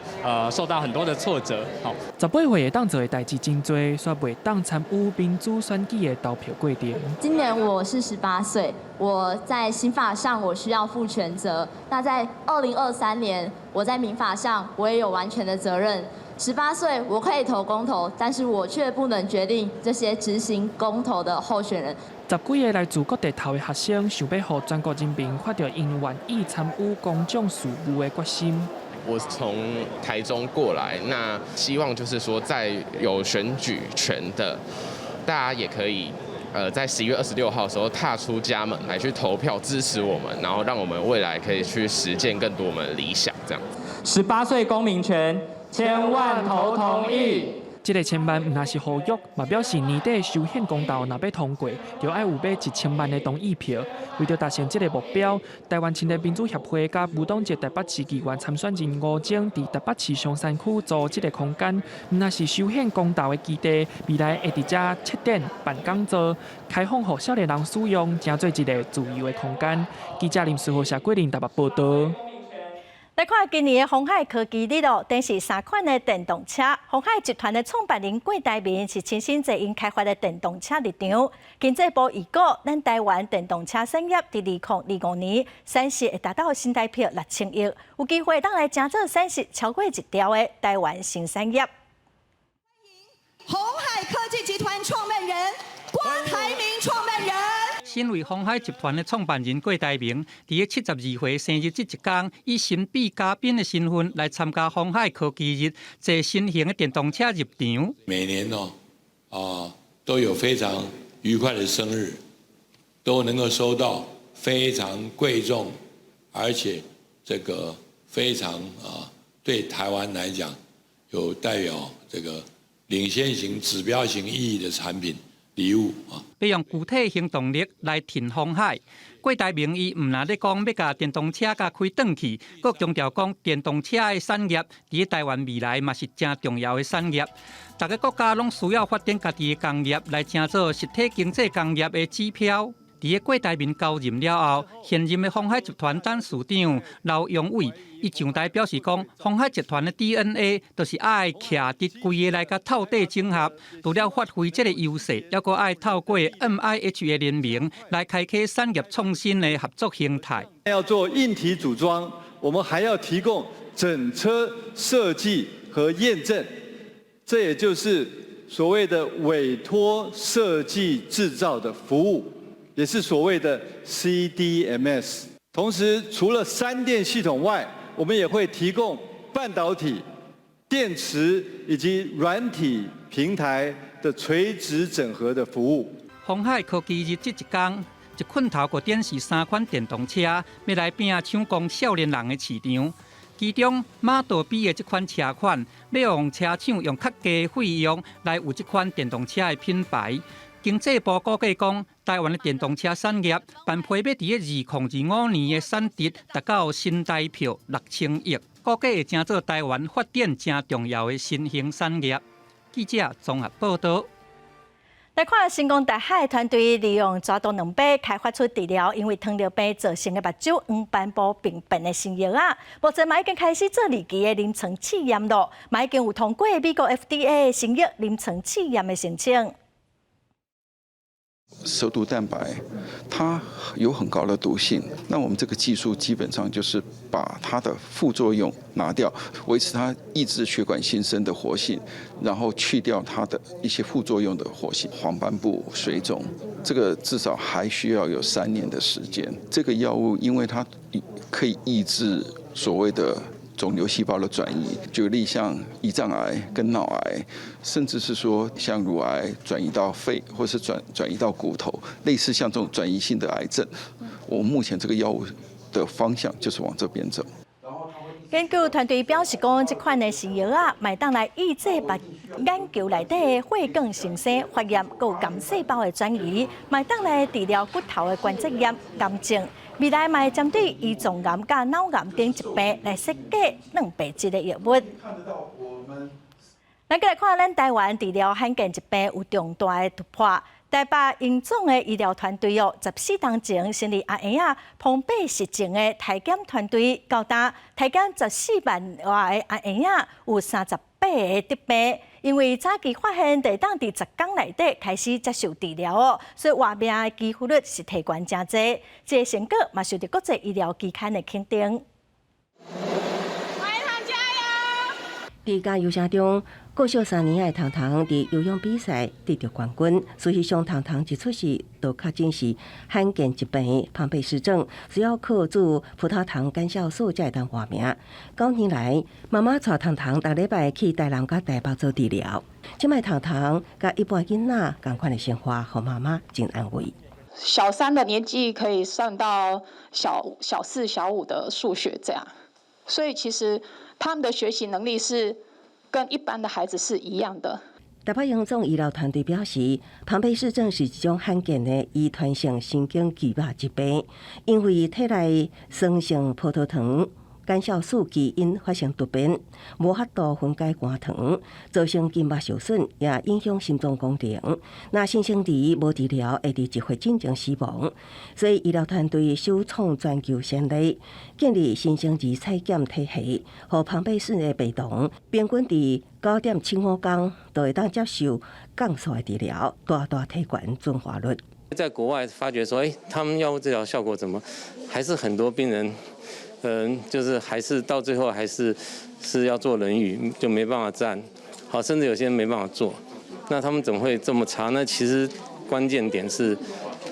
受到很多的挫折？好，18岁会当做的代志真多，却袂当参与民主选举的投票过程。今年我是18岁，我在刑法上我需要负全责。那在2023年，我在民法上我也有完全的责任。18岁我可以投公投，但是我却不能决定这些执行公投的候选人。10几个来自各地头的学生，想要让全国人民看到因愿意参与公众事务的决心。我从台中过来，那希望就是说，在有选举权的，大家也可以在11月26号的时候踏出家门来去投票支持我们，然后让我们未来可以去实践更多我们的理想。这样，18岁公民权，千万投同意。这个千万唔那是呼吁，嘛表示年底修宪公投若要通过，就要有买1000万的同意票。为了达成这个目标，台湾青年民主协会甲武党籍台北市议员参选人吴征伫台北市松山区租这个空间，唔那是修宪公投的基地，未来会伫遮设点办讲座，开放予少年人使用，成做一个自由的空间。记者林世豪、谢桂林台北报道。来看今年的鸿海科技日哦，展示3款的电动车。鸿海集团的创办人郭台铭是亲身坐因开发的电动车入场。经济部预估，咱台湾电动车产业在2025年产值会达到新台币6000亿，有机会当来争做产值超过1兆的台湾新产业。鸿海科技集团创办人郭台铭创办人。身为鸿海集团的创办人郭台铭，伫72岁生日这一天，以神秘嘉宾的身份来参加鸿海科技日，坐新型的电动车入场。每年都有非常愉快的生日，都能够收到非常贵重，而且这个非常对台湾来讲有带有这个领先型、指标型意义的产品礼物啊。要用具体行动力来挺鸿海。郭台铭伊唔拿咧讲要甲电动车甲开转去，佮强调讲电动车的产业伫台湾未来嘛是真重要的产业。大个国家拢需要发展家己的工业来成做实体经济工业的指标。伫郭台铭交任了后，现任的鸿海集团董事长刘永伟，伊上台表示讲，鸿海集团的 DNA 就是爱徛伫规个来甲透底整合，除了发挥这个优势，还佫爱透过 MIH 的联名来开启产业创新的合作形态。要做硬体组装，我们还要提供整车设计和验证，这也就是所谓的委托设计制造的服务。也是所谓的 CDMS。同时，除了3电系统外，我们也会提供半导体、电池以及软体平台的垂直整合的服务。鸿海科技日这一天，一捆头个展示3款电动车，要来拼抢攻少年人的市场。其中马道 B 的这款车款，要用车厂用较低费用来有这款电动车的品牌。经济部估计讲，台湾的电动车产业办配要伫2025年的产值达到新台票6000亿，估计会成做台湾发展真重要的新兴产业。记者综合报道。来看成功大海团队利用抓到两杯开发出治疗因为糖尿病造成的目睭黄斑部病变的新药啊，目前已经开始做2期的临床试验咯，已经有通过美国 FDA 的新药临床试验的申请。蛇毒蛋白它有很高的毒性，那我们这个技术基本上就是把它的副作用拿掉，维持它抑制血管新生的活性，然后去掉它的一些副作用的活性，黄斑部水肿，这个至少还需要有3年的时间。这个药物因为它可以抑制所谓的肿瘤细胞的转移，举例像胰脏癌跟脑癌，甚至是说像乳癌转移到肺，或是转移到骨头，类似像这种转移性的癌症，我们目前这个药物的方向就是往这边走。研究团队表示讲，这款的新药啊，麦当来抑制把眼球内底的血管新生发炎、有癌细胞的转移，麦当来治疗骨头的关节炎、癌症。未来嘛会针对胰脏癌、甲脑癌等疾病来设计蛋白质的药物。咱再来看，咱台湾治疗罕见疾病有重大的突破。台北荣总的医疗团队14天前成立阿英啊彭贝实证的体检团队，到达体检14万外的阿英啊有38个疾病。因为早期发现，得当伫10天内底开始接受治疗所以活命的几率是提悬真济。这个成果嘛受到国际医疗期刊的肯定。伫加油车中，过小3年的糖糖伫游泳比赛得到冠军。事实上，糖糖一出世就确诊是罕见疾病庞贝氏症，需要靠注葡萄糖干酵素才会当活命。9年来，妈妈带糖糖每礼拜去台南甲台北做治疗。即摆糖糖甲一般囡仔同款的生活，互妈妈真安慰。小3的年纪可以上到小4、小5的数学这样，所以其实他们的学习能力是跟一般的孩子是一样的。台北荣总医疗团队表示，庞贝氏症是一种罕见的遗传性神经肌肉疾病，因为体内酸性葡萄糖干酵素基因发生突变，无法度分解肝糖，造成筋膜受损，也影响心脏功能。那新生儿无治疗，会伫1岁进前死亡。所以医疗团队首创全球先例，建立新生儿采检体系，互庞贝氏的病童平均伫9.75天就会当接受降速的治疗，大大提悬存活率。在国外发觉说，他们药物治疗效果怎么还是很多病人。就是还是到最后还是要坐轮椅，就没办法站，好，甚至有些人没办法坐。那他们怎么会这么差呢？其实关键点是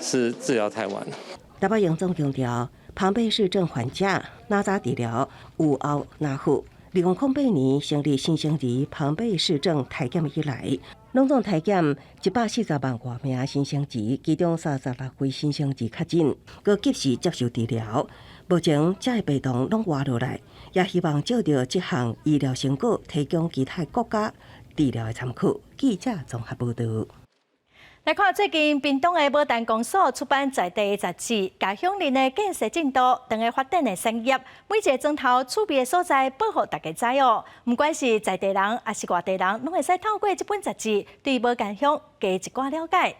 治疗太晚了。台北荣总强调，庞贝氏症患者哪早治疗有后哪好。2008年成立新生儿庞贝氏症体检以来，拢总体检140万外名新生儿，其中36位新生儿确诊，佮及时接受治疗。目前，这个病童拢活落来，也希望照着这项医疗成果，提供其他国家治疗的参考。记者综合报道。来看最近，屏东的牡丹公所出版在地杂志，家乡林的建设进度、等个发展的产业，每一个砖头储备的所在，报互大家知哦。不管是在地人，还是外地人，拢会使透过这本杂志，对牡丹乡加一寡了解。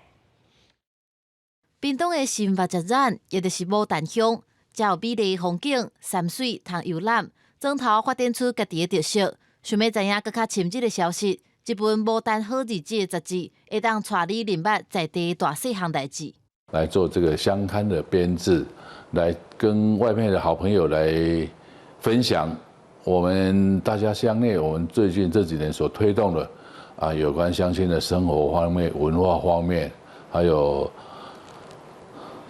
屏东的新发展，也就是牡丹乡，才有美丽风景、山水通游览，砖头发展出家己的特色。想要知影更较深入的消息。这本《牡丹好日子》的杂志，会当带你认捌在地大细项代志，来做这个相刊的编制，来跟外面的好朋友来分享我们大家乡内我们最近这几年所推动的有关乡亲的生活方面、文化方面，还有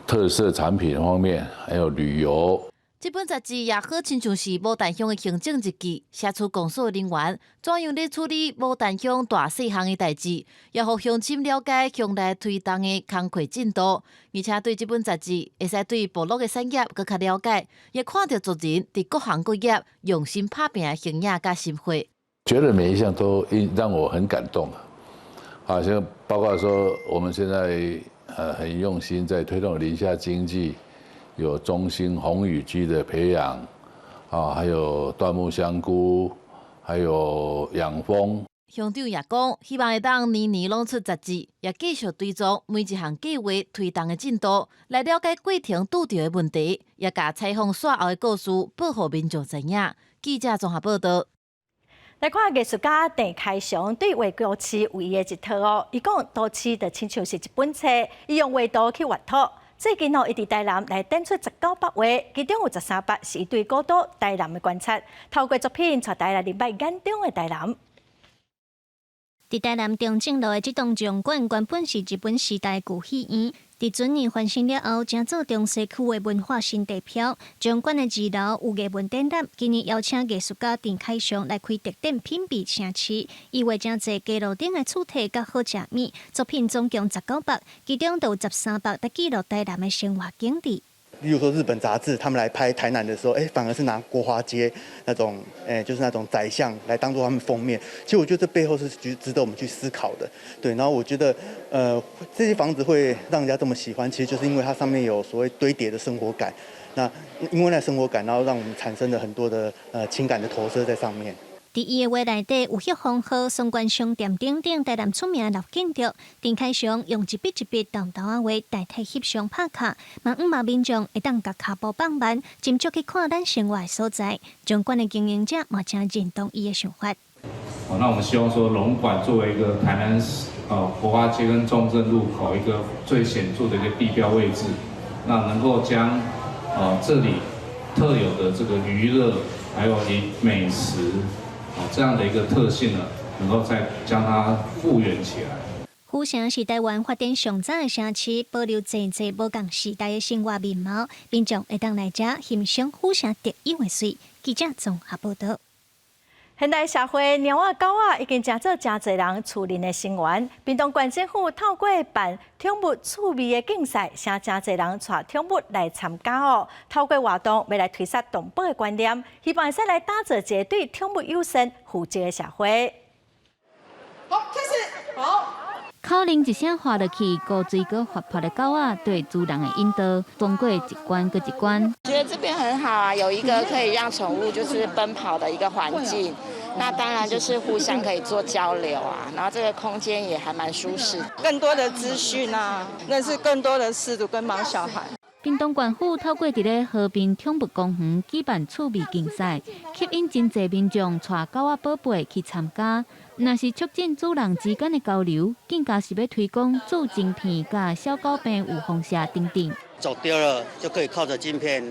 特色产品方面，还有旅游。这本杂志也好亲像是牡丹乡的行政日记，写出公所人员怎样咧处理牡丹乡大细项的代志，也互乡亲了解乡内推动的工课进度，而且对这本杂志会使对部落的产业更较了解，也看到族人伫各行各业用心打拼的形影甲心血。觉得每一项都让我很感动好像包括说我们现在很用心在推动林下经济。有中兴红羽鸡的培养，还有椴木香菇，还有养蜂。乡长也讲，希望会当年年拢出杂志，也继续追踪每一项计划推动的进度，来了解过程拄到的问题，也甲采访煞后的故事报互民众知影。记者综合报道。来看艺术家郑开祥对画歌词有伊的一套哦，伊讲都市就亲像是一本册，伊用画图去画图。最近伊伫台南来展出19幅画，其中有13幅是伊对古都台南的观察，透过作品带来认捌眼中的台南。伫台南中正路的这栋场馆，原本是日本时代旧戏院。伫准年翻新了后，正做中西区的文化新地标。场馆的2楼有艺文展览，今年邀请艺术家郑开祥来开特展品味城市，伊画真侪街路顶的主题甲好食物，作品总共19幅，其中有13幅在记录台南的生活景致。例如说日本杂志，他们来拍台南的时候，反而是拿国华街那种，就是那种宰相来当做他们封面。其实我觉得这背后是值得我们去思考的，对。然后我觉得，这些房子会让人家这么喜欢，其实就是因为它上面有所谓堆叠的生活感。那因为那生活感，然后让我们产生了很多的情感的投射在上面。伫伊的画内底有旭风号、松关商店等等台南出名的老建筑，郑开祥用一笔一笔淡淡的画代替翕相拍卡，望民众会当甲脚步放慢，斟酌去看咱生活的所在。场馆的经营者嘛真认同伊的想法。那我们希望说，龙馆作为一个台南国华街跟中正路口一个最显著的一个地标位置，那能够将这里特有的这个娱乐还有美食。这样的一个特性呢，能够再将它复原起来。府城是台湾发展上早的城市，保留真侪无共时代的生活面貌，民众会当来遮欣赏府城特有的水。记者综合报道。现代社会，猫仔狗仔已经成做真侪人厝邻的成员。屏东县政府透过办宠物趣味的竞赛，请真侪人带宠物来参加哦。透过活动，要来推广动保的观念，希望会使来打造一个对宠物友善、负责的社会。好，开始，好。口令一声滑落去，高水果活泼的狗仔对主人的引导，通过一关过一关。觉得这边很好啊，有一个可以让宠物就是奔跑的一个环境。那当然就是互相可以做交流啊，然后这个空间也还蛮舒适。更多的资讯啊，认识更多的事主跟毛小孩。屏东县府透过伫咧和平宠物公园举办趣味竞赛，吸引真侪民众带狗仔宝贝去参加。若是促进主人之间的交流，更加是要推广做晶片、甲小狗病有放射等等。走丢了就可以靠着晶片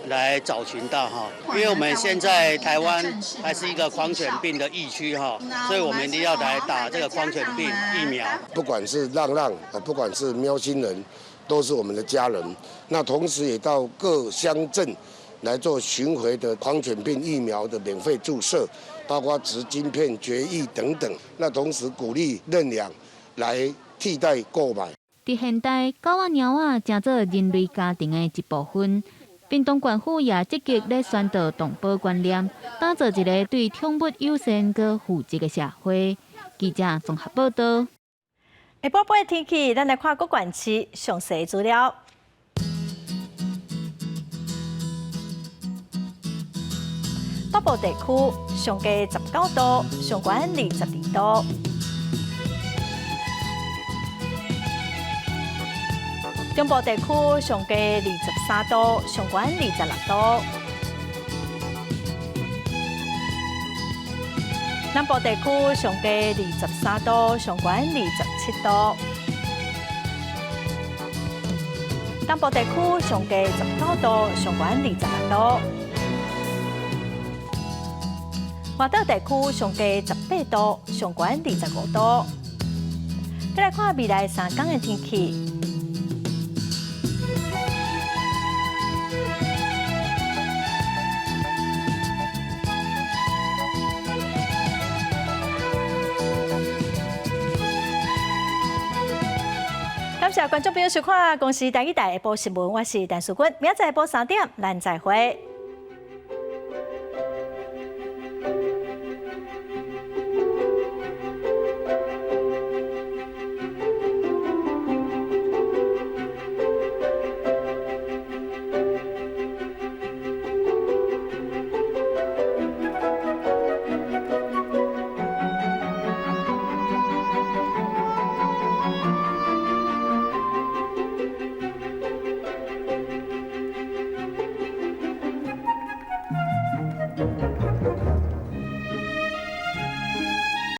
来找寻到哈，因为我们现在台湾还是一个狂犬病的疫区哈，所以我们一定要来打这个狂犬病疫苗。不管是浪不管是喵星人，都是我们的家人。那同时也到各乡镇来做巡回的狂犬病疫苗的免费注射，包括植晶片、绝育等等。那同时鼓励认养来替代购买。在现代，狗仔、猫仔成做人类家庭的一部分。屏东县府也积极咧宣导动保观念，打造一个对宠物友善佮负责的社会。记者综合报道。下晡8的天气，咱来看各县市详细资料。北部地区上低19度，上悬22度。中部地区上低23度，上悬26度。南部地区上低23度，上悬27度。东部地区上低19度，上悬26度。外岛地区上低18度，上悬25度。再来看未来3天的天气。感谢观众朋友收看《公视台语台下晡新闻》，我是陈淑君，明仔载下晡3点，咱再会。